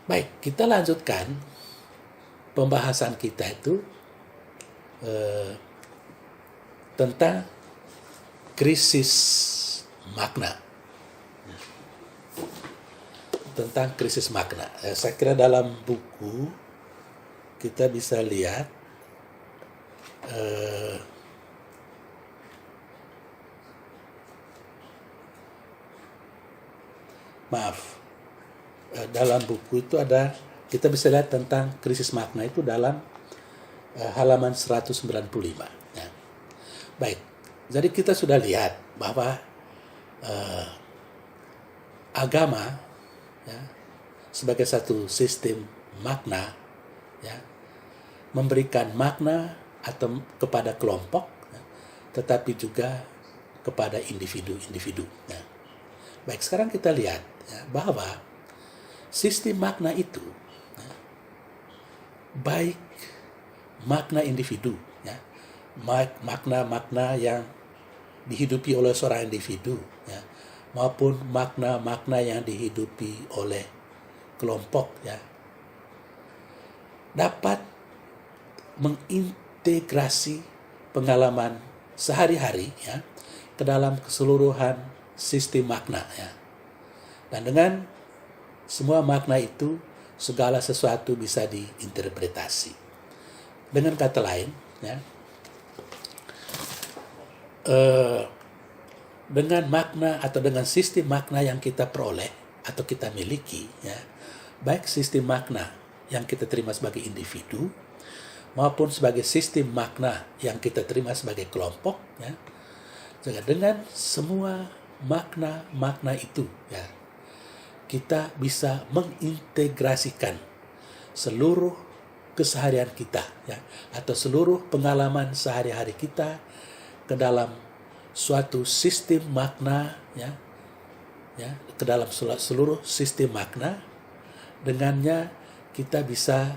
Baik, kita lanjutkan pembahasan kita itu tentang krisis makna. Tentang krisis makna. Saya kira dalam buku kita bisa lihat dalam buku itu kita bisa lihat tentang krisis makna itu dalam halaman 195. Ya. Baik, jadi kita sudah lihat bahwa agama ya, sebagai satu sistem makna ya, memberikan makna atau kepada kelompok ya, tetapi juga kepada individu-individu ya. Baik, sekarang kita lihat ya, bahwa sistem makna itu ya, baik makna individu ya, makna-makna yang dihidupi oleh seorang individu ya, maupun makna-makna yang dihidupi oleh kelompok ya, dapat mengintegrasi pengalaman sehari-hari ya ke dalam keseluruhan sistem makna ya. Dan dengan semua makna itu segala sesuatu bisa diinterpretasi. Dengan kata lain ya, dengan makna atau dengan sistem makna yang kita peroleh atau kita miliki ya, baik sistem makna yang kita terima sebagai individu maupun sebagai sistem makna yang kita terima sebagai kelompok ya, dengan semua makna-makna itu ya, kita bisa mengintegrasikan seluruh keseharian kita ya, atau seluruh pengalaman sehari-hari kita ke dalam suatu sistem makna ya, ke dalam seluruh sistem makna. Dengannya kita bisa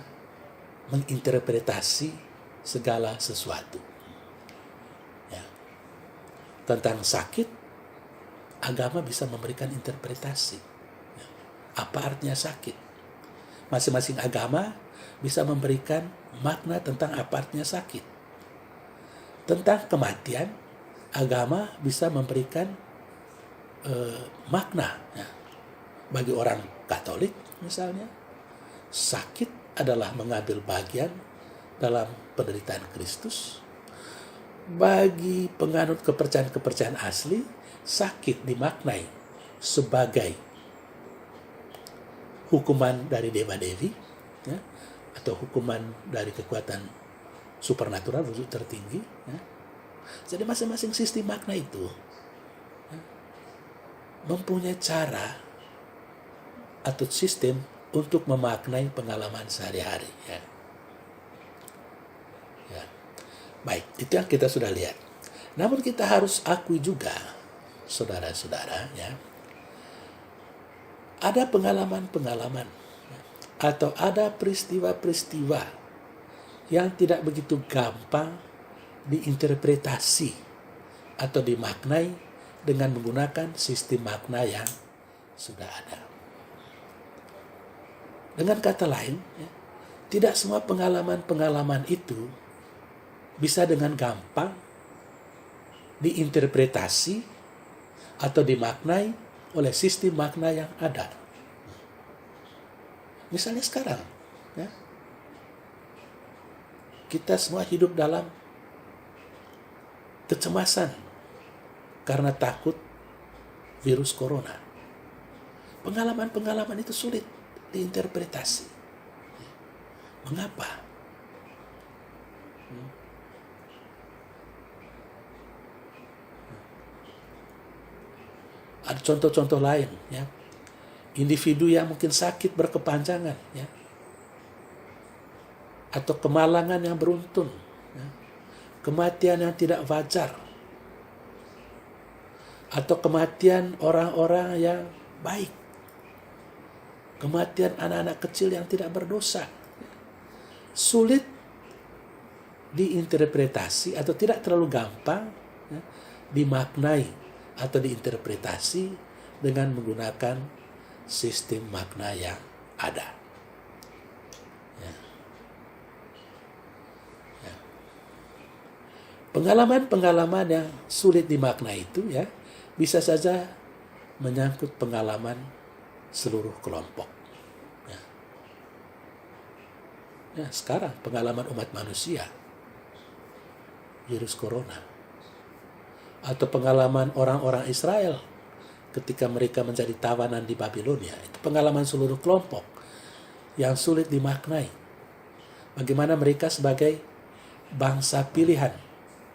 menginterpretasi segala sesuatu ya. Tentang sakit, agama bisa memberikan interpretasi ya. Apa artinya sakit? Masing-masing agama bisa memberikan makna tentang apa artinya sakit. Tentang kematian, agama bisa memberikan makna ya. Bagi orang Katolik misalnya, sakit adalah mengambil bagian dalam penderitaan Kristus. Bagi penganut kepercayaan-kepercayaan asli, sakit dimaknai sebagai hukuman dari dewa-dewi ya, atau hukuman dari kekuatan supernatural, wujud tertinggi ya. Jadi masing-masing sistem makna itu ya, mempunyai cara atau sistem untuk memaknai pengalaman sehari-hari ya. Ya. Baik, itu yang kita sudah lihat. Namun kita harus akui juga, saudara-saudara ya, ada pengalaman-pengalaman ya, atau ada peristiwa-peristiwa yang tidak begitu gampang diinterpretasi atau dimaknai dengan menggunakan sistem makna yang sudah ada. Dengan kata lain, ya, tidak semua pengalaman-pengalaman itu bisa dengan gampang diinterpretasi atau dimaknai oleh sistem makna yang ada. Misalnya sekarang, ya, kita semua hidup dalam kecemasan karena takut virus corona. Pengalaman-pengalaman itu sulit diinterpretasi. Mengapa? Ada contoh-contoh lain, ya. Individu yang mungkin sakit berkepanjangan, ya, atau kemalangan yang beruntun, ya, kematian yang tidak wajar, atau kematian orang-orang yang baik, kematian anak-anak kecil yang tidak berdosa, sulit diinterpretasi atau tidak terlalu gampang ya, dimaknai atau diinterpretasi dengan menggunakan sistem makna yang ada. Pengalaman-pengalaman yang sulit dimaknai itu ya bisa saja menyangkut pengalaman seluruh kelompok. Ya, sekarang pengalaman umat manusia, virus corona, atau pengalaman orang-orang Israel ketika mereka menjadi tawanan di Babilonia, itu pengalaman seluruh kelompok yang sulit dimaknai. Bagaimana mereka sebagai bangsa pilihan,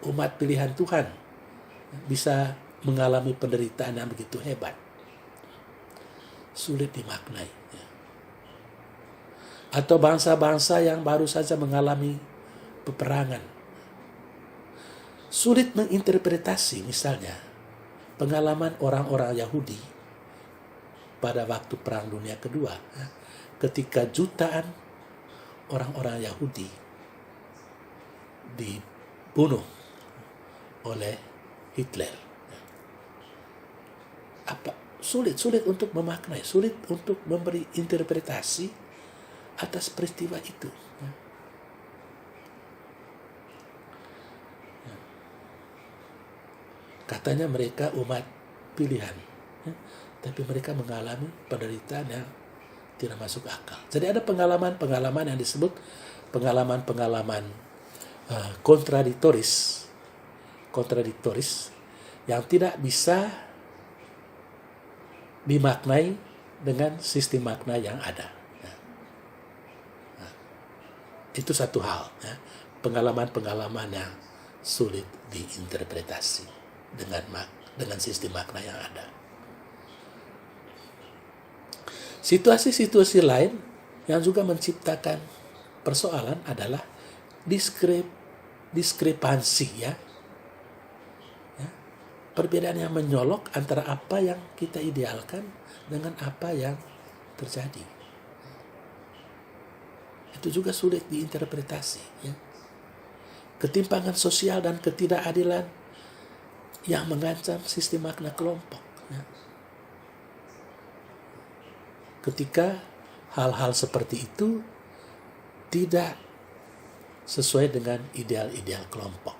umat pilihan Tuhan, bisa mengalami penderitaan yang begitu hebat. Sulit dimaknai. Atau bangsa-bangsa yang baru saja mengalami peperangan. Sulit menginterpretasi misalnya pengalaman orang-orang Yahudi pada waktu Perang Dunia Kedua, ketika jutaan orang-orang Yahudi dibunuh oleh Hitler. Sulit untuk memaknai, sulit untuk memberi interpretasi atas peristiwa itu. Katanya mereka umat pilihan, tapi mereka mengalami penderitaan yang tidak masuk akal. Jadi ada pengalaman-pengalaman yang disebut pengalaman-pengalaman kontradiktoris yang tidak bisa dimaknai dengan sistem makna yang ada. Itu satu hal, ya. Pengalaman-pengalaman yang sulit diinterpretasi dengan sistem makna yang ada. Situasi-situasi lain yang juga menciptakan persoalan adalah diskrepansi, ya. Perbedaan yang menyolok antara apa yang kita idealkan dengan apa yang terjadi. Itu juga sulit diinterpretasi. Ya. Ketimpangan sosial dan ketidakadilan yang mengancam sistem makna kelompok. Ya. Ketika hal-hal seperti itu tidak sesuai dengan ideal-ideal kelompok.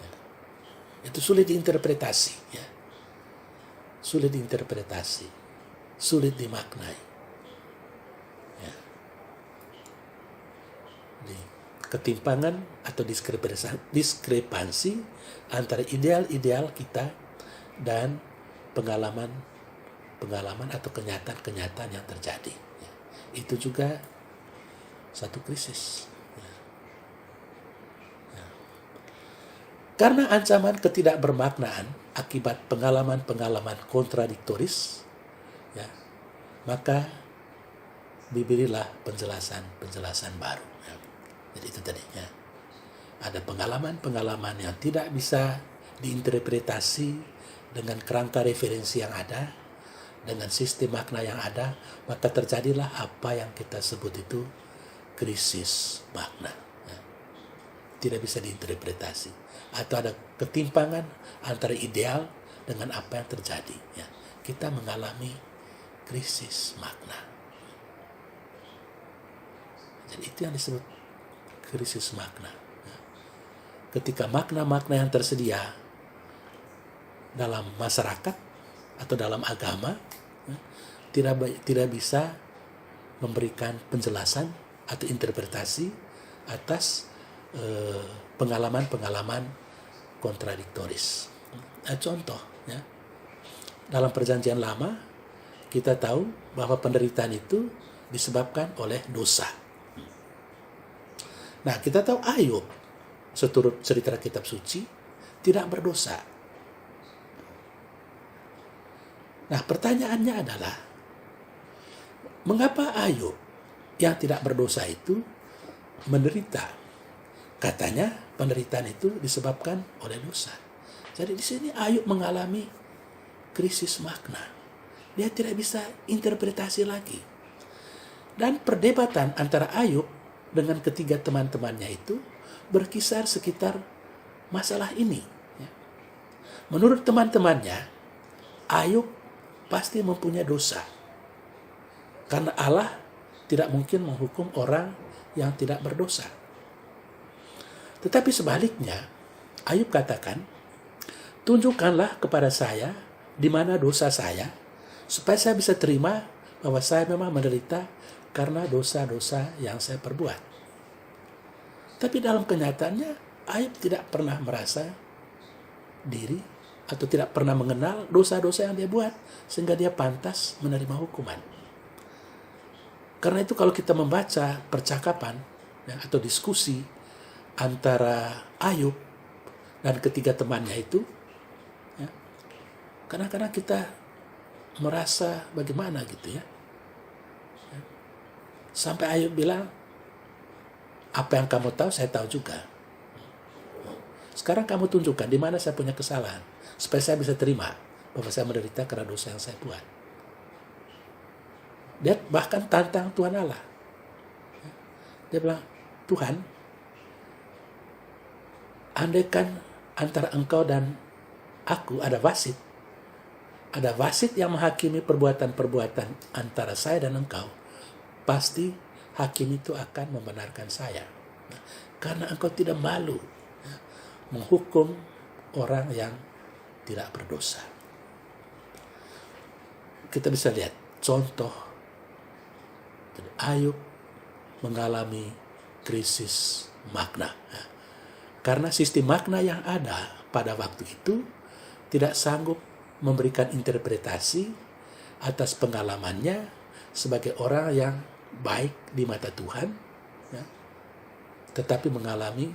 Ya. Itu sulit diinterpretasi. Ya. Sulit diinterpretasi. Sulit dimaknai. Ya. Ketimpangan atau diskrepansi antara ideal-ideal kita dan pengalaman atau kenyataan yang terjadi. Ya. Itu juga satu krisis. Ya. Ya. Karena ancaman ketidakbermaknaan akibat pengalaman-pengalaman kontradiktoris, ya, maka diberilah penjelasan baru. Ya. Jadi itu tadinya ada pengalaman yang tidak bisa diinterpretasi dengan kerangka referensi yang ada, dengan sistem makna yang ada, maka terjadilah apa yang kita sebut itu krisis makna. Ya. Tidak bisa diinterpretasi, atau ada ketimpangan antara ideal dengan apa yang terjadi. Ya. Kita mengalami krisis makna. Jadi itu yang disebut krisis makna. Ketika makna-makna yang tersedia dalam masyarakat atau dalam agama tidak bisa memberikan penjelasan atau interpretasi atas pengalaman-pengalaman kontradiktoris. Contoh, ya, dalam Perjanjian Lama kita tahu bahwa penderitaan itu disebabkan oleh dosa. Nah, kita tahu Ayub, seturut cerita kitab suci, tidak berdosa. Nah, pertanyaannya adalah, mengapa Ayub yang tidak berdosa itu menderita? Katanya penderitaan itu disebabkan oleh dosa. Jadi di sini Ayub mengalami krisis makna. Dia tidak bisa interpretasi lagi. Dan perdebatan antara Ayub dengan ketiga teman-temannya itu berkisar sekitar masalah ini. Menurut teman-temannya, Ayub pasti mempunyai dosa. Karena Allah tidak mungkin menghukum orang yang tidak berdosa. Tetapi sebaliknya, Ayub katakan, tunjukkanlah kepada saya di mana dosa saya, supaya saya bisa terima bahwa saya memang menderita karena dosa-dosa yang saya perbuat. Tapi dalam kenyataannya, Ayub tidak pernah merasa diri atau tidak pernah mengenal dosa-dosa yang dia buat, sehingga dia pantas menerima hukuman. Karena itu kalau kita membaca percakapan atau diskusi antara Ayub dan ketiga temannya itu, kadang-kadang kita merasa bagaimana gitu ya. Sampai Ayub bilang, apa yang kamu tahu saya tahu juga. Sekarang kamu tunjukkan di mana saya punya kesalahan, supaya saya bisa terima bahwa saya menderita karena dosa yang saya buat. Dia bahkan tantang Tuhan Allah. Dia bilang, Tuhan, andaikan antara engkau dan aku ada wasit yang menghakimi perbuatan-perbuatan antara saya dan engkau, pasti hakim itu akan membenarkan saya. Karena engkau tidak malu menghukum orang yang tidak berdosa. Kita bisa lihat contoh Ayub mengalami krisis makna. Karena sistem makna yang ada pada waktu itu tidak sanggup memberikan interpretasi atas pengalamannya sebagai orang yang baik di mata Tuhan, tetapi mengalami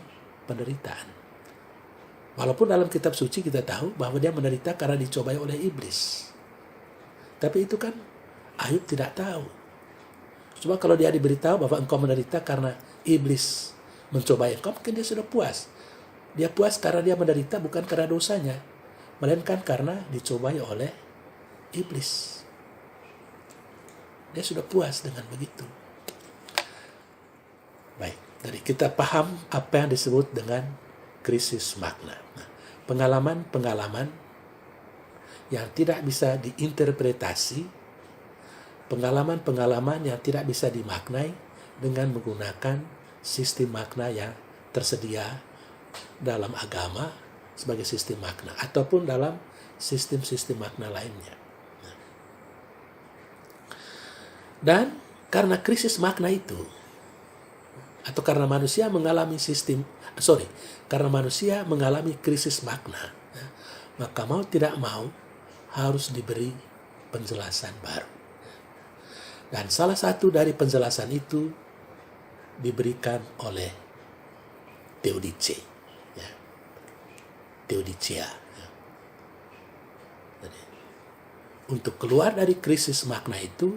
penderitaan. Walaupun dalam kitab suci kita tahu bahwa dia menderita karena dicobai oleh iblis. Tapi itu kan Ayub tidak tahu. Cuma kalau dia diberitahu bahwa engkau menderita karena iblis mencobai engkau, mungkin dia sudah puas. Dia puas karena dia menderita bukan karena dosanya, melainkan karena dicobai oleh iblis. Dia sudah puas dengan begitu. Baik, jadi kita paham apa yang disebut dengan krisis makna. Nah, pengalaman-pengalaman yang tidak bisa diinterpretasi, pengalaman-pengalaman yang tidak bisa dimaknai dengan menggunakan sistem makna yang tersedia dalam agama sebagai sistem makna ataupun dalam sistem-sistem makna lainnya. Dan karena krisis makna itu, atau karena manusia mengalami karena manusia mengalami krisis makna, maka mau tidak mau harus diberi penjelasan baru. Dan salah satu dari penjelasan itu diberikan oleh Theodice, Theodicea. Jadi, untuk keluar dari krisis makna itu,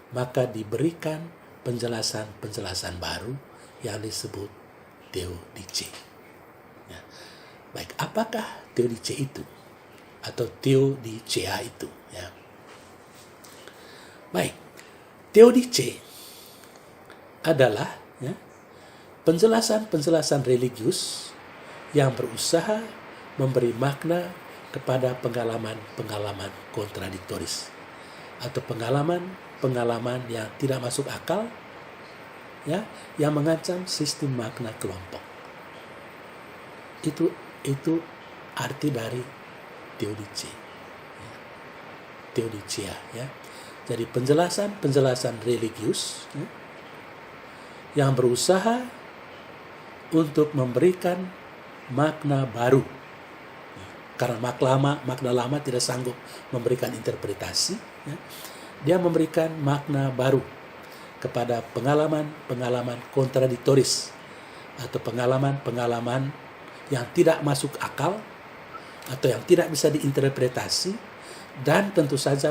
maka diberikan penjelasan-penjelasan baru yang disebut Theodice. Baik, apakah Theodice itu? Atau Theodicea itu? Baik, Theodice adalah penjelasan-penjelasan religius yang berusaha memberi makna kepada pengalaman-pengalaman kontradiktoris atau pengalaman yang tidak masuk akal, yang mengancam sistem makna kelompok. Itu arti dari Theodice, Theodicea. Jadi penjelasan religius yang berusaha untuk memberikan makna baru. Karena makna lama tidak sanggup memberikan interpretasi, dia memberikan makna baru kepada pengalaman-pengalaman kontradiktoris atau pengalaman-pengalaman yang tidak masuk akal atau yang tidak bisa diinterpretasi dan tentu saja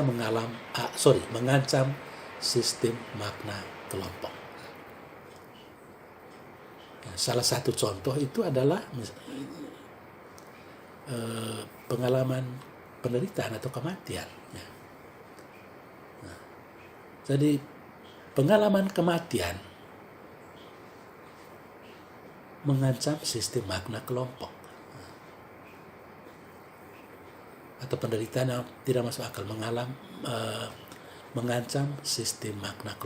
mengancam sistem makna kelompok. Salah satu contoh itu adalah pengalaman penderitaan atau kematian. Jadi pengalaman kematian mengancam sistem makna kelompok atau penderitaan yang tidak masuk akal mengancam sistem makna kelompok.